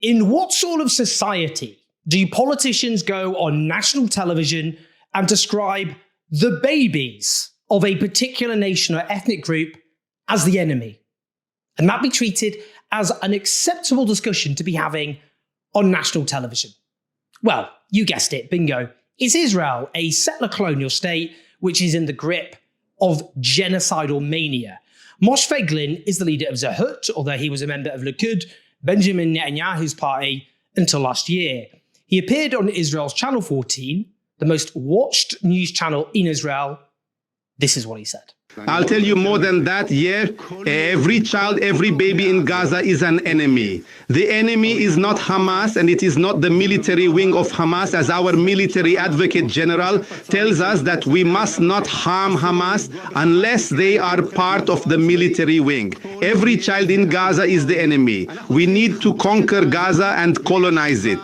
In what sort of society do politicians go on national television and describe the babies of a particular nation or ethnic group as the enemy? And that be treated as an acceptable discussion to be having on national television? Well, you guessed it, bingo. It's Israel, a settler colonial state which is in the grip of genocidal mania. Moshe Feiglin is the leader of Zehut, although he was a member of Likud, Benjamin Netanyahu's party, until last year. He appeared on Israel's Channel 14, the most watched news channel in Israel. This is what he said. I'll tell you more than that. Yeah, every child, every baby in Gaza is an enemy. The enemy is not Hamas, and it is not the military wing of Hamas, as our military advocate general tells us that we must not harm Hamas unless they are part of the military wing. Every child in Gaza is the enemy. We need to conquer Gaza and colonize it.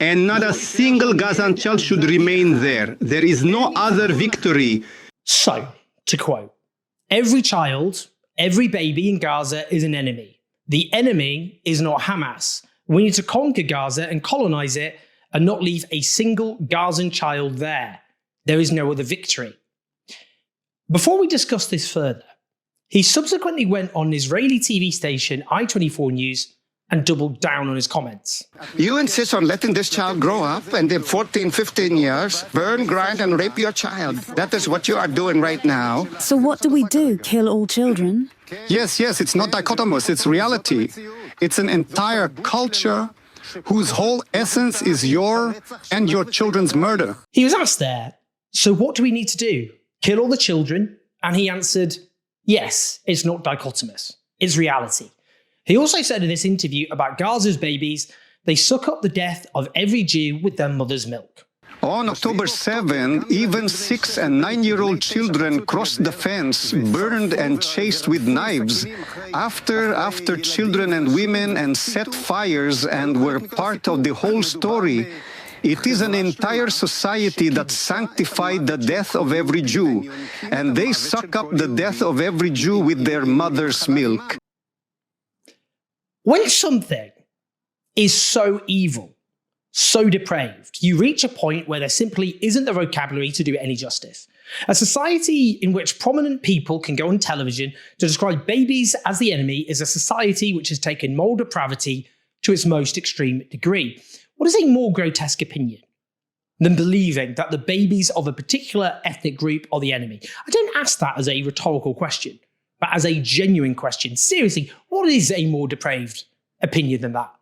And not a single Gazan child should remain there. There is no other victory. So, to quote, every child, every baby in Gaza is an enemy. The enemy is not Hamas. We need to conquer Gaza and colonize it and not leave a single Gazan child there. There is no other victory. Before we discuss this further, he subsequently went on Israeli TV station I24 News and doubled down on his comments. You insist on letting this child grow up and in 14, 15 years, burn, grind, and rape your child. That is what you are doing right now. So what do we do? Kill all children? Yes, it's not dichotomous, it's reality. It's an entire culture whose whole essence is your and your children's murder. He was asked there, so what do we need to do? Kill all the children? And he answered, yes, it's not dichotomous, it's reality. He also said in this interview about Gaza's babies, they suck up the death of every Jew with their mother's milk. On October 7, even 6- and 9-year-old children crossed the fence, burned and chased with knives. After children and women and set fires and were part of the whole story. It is an entire society that sanctified the death of every Jew, and they suck up the death of every Jew with their mother's milk. When something is so evil, so depraved, you reach a point where there simply isn't the vocabulary to do it any justice. A society in which prominent people can go on television to describe babies as the enemy is a society which has taken moral depravity to its most extreme degree. What is a more grotesque opinion than believing that the babies of a particular ethnic group are the enemy? I don't ask that as a rhetorical question, but as a genuine question. Seriously, what is a more depraved opinion than that?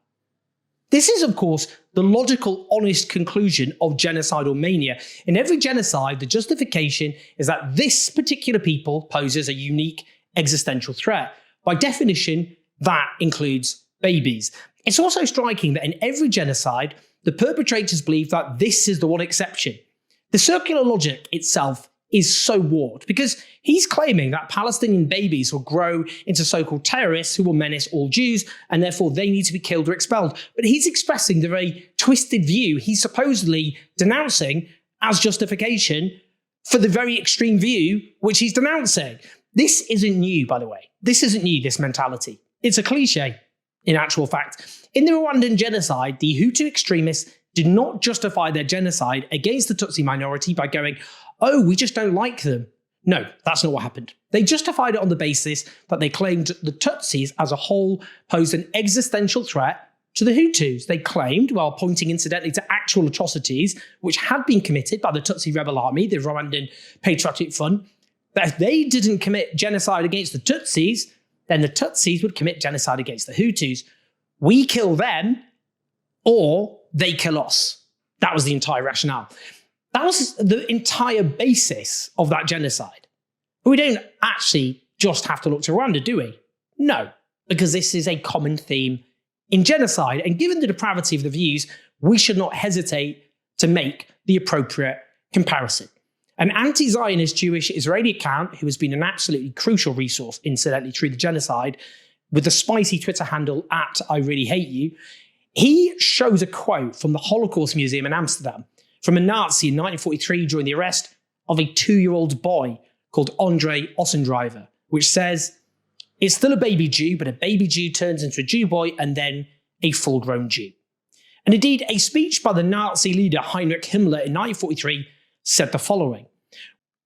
This is, of course, the logical, honest conclusion of genocidal mania. In every genocide, the justification is that this particular people poses a unique existential threat. By definition, that includes babies. It's also striking that in every genocide, the perpetrators believe that this is the one exception. The circular logic itself is so warped because he's claiming that Palestinian babies will grow into so-called terrorists who will menace all Jews and therefore they need to be killed or expelled. But he's expressing the very twisted view he's supposedly denouncing as justification for the very extreme view which he's denouncing. This isn't new, by the way. This isn't new, this mentality. It's a cliche, in actual fact. In the Rwandan genocide, the Hutu extremists did not justify their genocide against the Tutsi minority by going, oh, we just don't like them. No, that's not what happened. They justified it on the basis that they claimed the Tutsis as a whole posed an existential threat to the Hutus. They claimed, while pointing incidentally to actual atrocities which had been committed by the Tutsi rebel army, the Rwandan Patriotic Front, that if they didn't commit genocide against the Tutsis, then the Tutsis would commit genocide against the Hutus. We kill them, or they kill us. That was the entire rationale. That was the entire basis of that genocide. But we don't actually just have to look to Rwanda, do we? No, because this is a common theme in genocide. And given the depravity of the views, we should not hesitate to make the appropriate comparison. An anti-Zionist Jewish Israeli account, who has been an absolutely crucial resource, incidentally, through the genocide, with the spicy Twitter handle @IReallyHateYou, he shows a quote from the Holocaust Museum in Amsterdam from a Nazi in 1943 during the arrest of a 2-year-old boy called Andrei Ossendriver, which says, it's still a baby Jew, but a baby Jew turns into a Jew boy and then a full-grown Jew. And indeed, a speech by the Nazi leader Heinrich Himmler in 1943 said the following: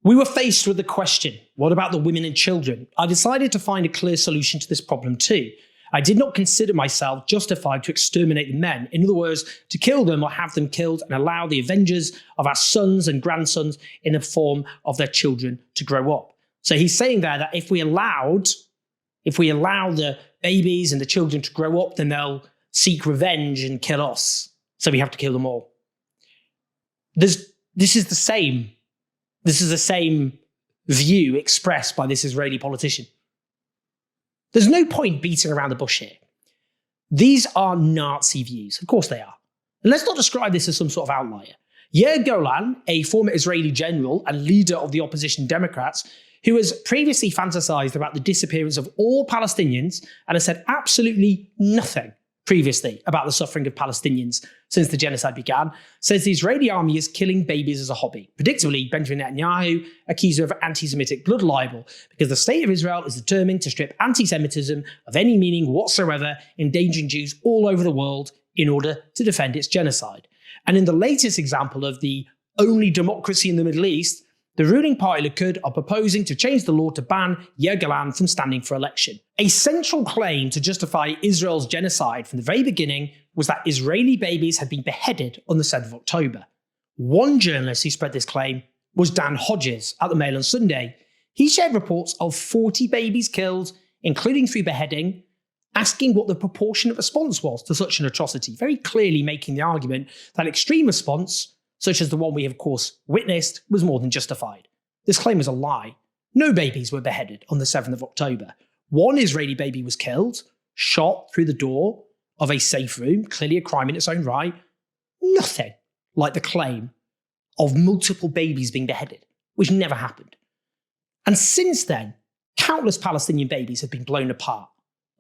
"We were faced with the question, what about the women and children? I decided to find a clear solution to this problem too. I did not consider myself justified to exterminate the men, in other words, to kill them or have them killed and allow the avengers of our sons and grandsons in the form of their children to grow up." So he's saying there that if we allow the babies and the children to grow up, then they'll seek revenge and kill us. So we have to kill them all. This is the same view expressed by this Israeli politician. There's no point beating around the bush here. These are Nazi views. Of course they are. And let's not describe this as some sort of outlier. Yair Golan, a former Israeli general and leader of the opposition Democrats, who has previously fantasized about the disappearance of all Palestinians and has said absolutely nothing previously about the suffering of Palestinians since the genocide began, says the Israeli army is killing babies as a hobby. Predictably, Benjamin Netanyahu accused her of anti-Semitic blood libel because the state of Israel is determined to strip anti-Semitism of any meaning whatsoever, endangering Jews all over the world in order to defend its genocide. And in the latest example of the only democracy in the Middle East, the ruling party Likud are proposing to change the law to ban Yair Golan from standing for election. A central claim to justify Israel's genocide from the very beginning was that Israeli babies had been beheaded on the 7th of October. One journalist who spread this claim was Dan Hodges at the Mail on Sunday. He shared reports of 40 babies killed, including through beheading, asking what the proportionate response was to such an atrocity, very clearly making the argument that extreme response, such as the one we have, of course, witnessed, was more than justified. This claim is a lie. No babies were beheaded on the 7th of October. One Israeli baby was killed, shot through the door of a safe room, clearly a crime in its own right. Nothing like the claim of multiple babies being beheaded, which never happened. And since then, countless Palestinian babies have been blown apart,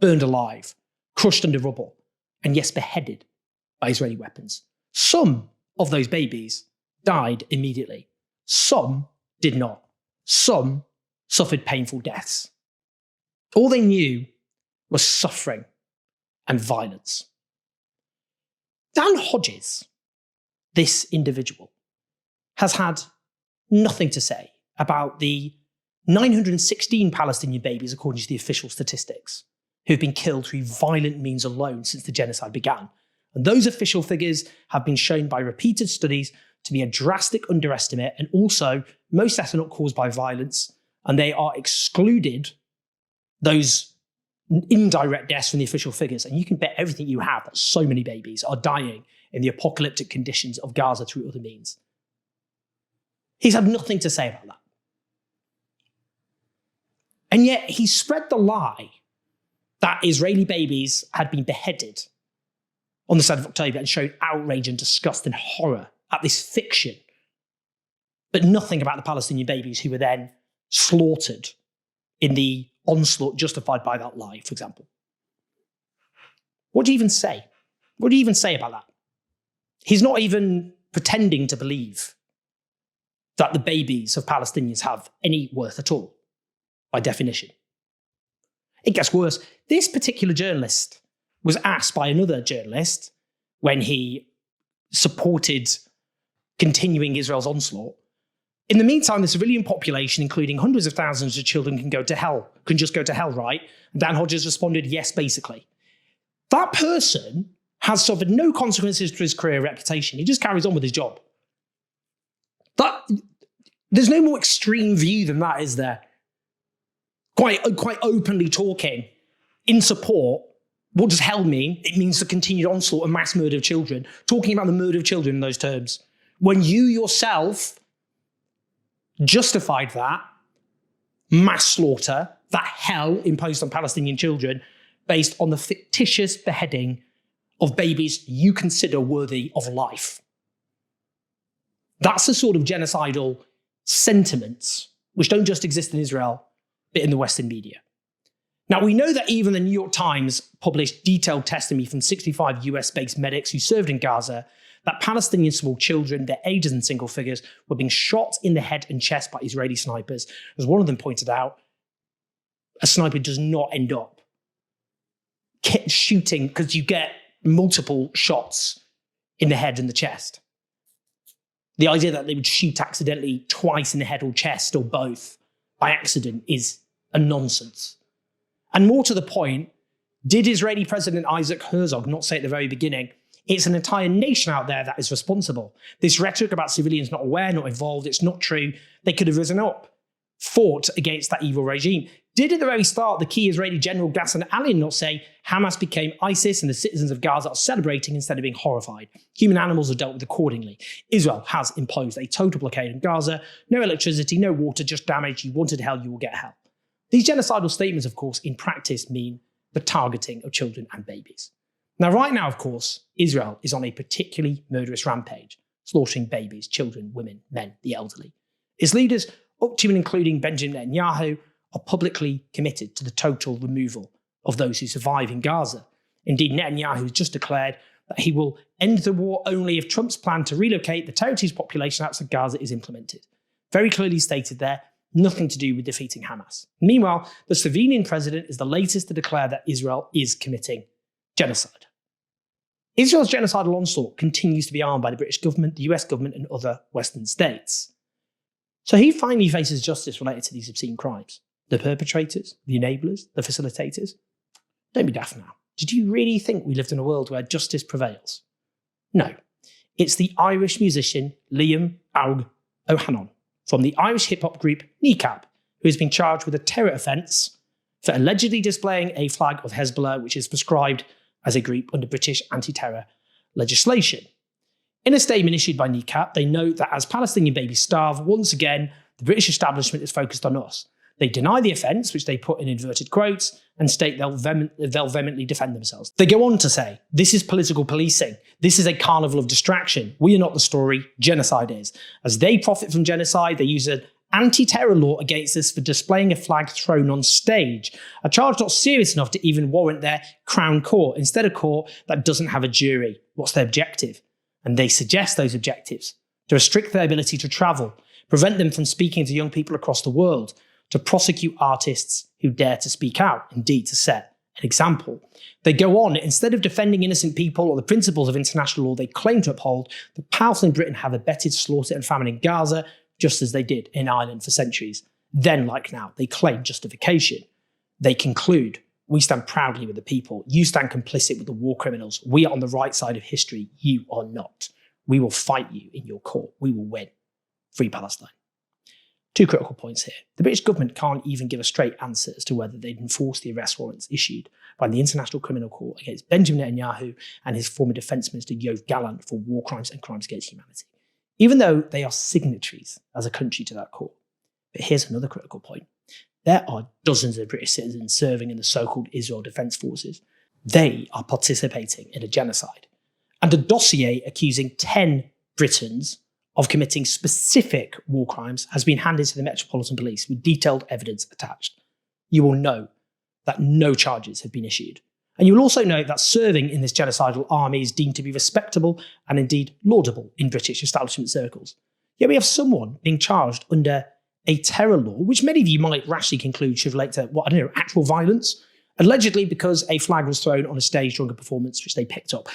burned alive, crushed under rubble, and yes, beheaded by Israeli weapons. Some of those babies died immediately. Some did not. Some suffered painful deaths. All they knew was suffering and violence. Dan Hodges, this individual, has had nothing to say about the 916 Palestinian babies, according to the official statistics, who've been killed through violent means alone since the genocide began. And those official figures have been shown by repeated studies to be a drastic underestimate, and also most deaths are not caused by violence, and they are excluded, those indirect deaths, from the official figures. And you can bet everything you have that so many babies are dying in the apocalyptic conditions of Gaza through other means. He's had nothing to say about that. And yet he spread the lie that Israeli babies had been beheaded on the 7th of October and showed outrage and disgust and horror at this fiction, but nothing about the Palestinian babies who were then slaughtered in the onslaught justified by that lie, for example. What do you even say? What do you even say about that? He's not even pretending to believe that the babies of Palestinians have any worth at all, by definition. It gets worse. This particular journalist was asked by another journalist when he supported continuing Israel's onslaught. In the meantime, the civilian population, including hundreds of thousands of children, can just go to hell, right? And Dan Hodges responded, yes, basically. That person has suffered no consequences to his career or reputation. He just carries on with his job. There's no more extreme view than that, is there? Quite openly talking in support. What does hell mean? It means the continued onslaught and mass murder of children. Talking about the murder of children in those terms. When you yourself justified that mass slaughter, that hell imposed on Palestinian children, based on the fictitious beheading of babies you consider worthy of life. That's the sort of genocidal sentiments which don't just exist in Israel, but in the Western media. Now, we know that even the New York Times published detailed testimony from 65 US-based medics who served in Gaza that Palestinian small children, their ages and single figures, were being shot in the head and chest by Israeli snipers. As one of them pointed out, a sniper does not end up shooting, because you get multiple shots in the head and the chest. The idea that they would shoot accidentally twice in the head or chest or both by accident is a nonsense. And more to the point, did Israeli President Isaac Herzog not say at the very beginning, it's an entire nation out there that is responsible. This rhetoric about civilians not aware, not involved, it's not true. They could have risen up, fought against that evil regime. Did at the very start the key Israeli general Ghassan Ali not say Hamas became ISIS and the citizens of Gaza are celebrating instead of being horrified? Human animals are dealt with accordingly. Israel has imposed a total blockade in Gaza. No electricity, no water, just damage. You wanted hell, you will get hell. These genocidal statements, of course, in practice mean the targeting of children and babies. Now, right now, of course, Israel is on a particularly murderous rampage, slaughtering babies, children, women, men, the elderly. Its leaders, up to and including Benjamin Netanyahu, are publicly committed to the total removal of those who survive in Gaza. Indeed, Netanyahu has just declared that he will end the war only if Trump's plan to relocate the territory's population outside Gaza is implemented. Very clearly stated there, nothing to do with defeating Hamas. Meanwhile, the Slovenian president is the latest to declare that Israel is committing genocide. Israel's genocidal onslaught continues to be armed by the British government, the US government, and other Western states. So he finally faces justice related to these obscene crimes. The perpetrators, the enablers, the facilitators. Don't be daft now. Did you really think we lived in a world where justice prevails? No. It's the Irish musician Liam Aug O'Hanlon from the Irish hip-hop group Kneecap, who has been charged with a terror offence for allegedly displaying a flag of Hezbollah, which is prescribed as a group under British anti-terror legislation. In a statement issued by Kneecap, they note that as Palestinian babies starve, once again, the British establishment is focused on us. They deny the offence, which they put in inverted quotes, and state they'll vehemently defend themselves. They go on to say, this is political policing. This is a carnival of distraction. We are not the story, genocide is. As they profit from genocide, they use an anti-terror law against us for displaying a flag thrown on stage, a charge not serious enough to even warrant their Crown Court, instead a court that doesn't have a jury. What's their objective? And they suggest those objectives: to restrict their ability to travel, prevent them from speaking to young people across the world, to prosecute artists who dare to speak out, indeed to set an example. They go on, instead of defending innocent people or the principles of international law they claim to uphold, the powerful in Britain have abetted slaughter and famine in Gaza, just as they did in Ireland for centuries. Then, like now, they claim justification. They conclude, we stand proudly with the people. You stand complicit with the war criminals. We are on the right side of history. You are not. We will fight you in your court. We will win. Free Palestine. Two critical points here. The British government can't even give a straight answer as to whether they'd enforce the arrest warrants issued by the International Criminal Court against Benjamin Netanyahu and his former Defence Minister Yoav Gallant for war crimes and crimes against humanity, even though they are signatories as a country to that court. But here's another critical point. There are dozens of British citizens serving in the so-called Israel Defence Forces. They are participating in a genocide. And a dossier accusing 10 Britons of committing specific war crimes has been handed to the Metropolitan Police with detailed evidence attached. You will know that no charges have been issued. And you will also note that serving in this genocidal army is deemed to be respectable and indeed laudable in British establishment circles. Yet we have someone being charged under a terror law, which many of you might rashly conclude should relate to, actual violence, allegedly because a flag was thrown on a stage during a performance which they picked up,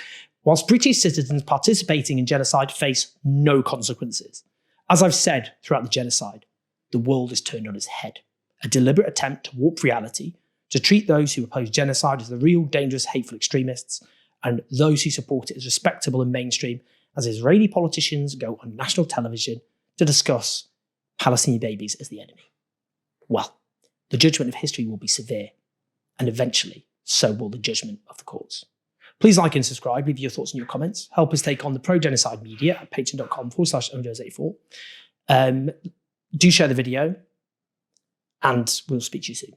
whilst British citizens participating in genocide face no consequences. As I've said throughout the genocide, the world is turned on its head. A deliberate attempt to warp reality, to treat those who oppose genocide as the real, dangerous, hateful extremists, and those who support it as respectable and mainstream, as Israeli politicians go on national television to discuss Palestinian babies as the enemy. Well, the judgment of history will be severe, and eventually, so will the judgment of the courts. Please like and subscribe, leave your thoughts and your comments. Help us take on the pro-genocide media at patreon.com/Odos84. Do share the video, and we'll speak to you soon.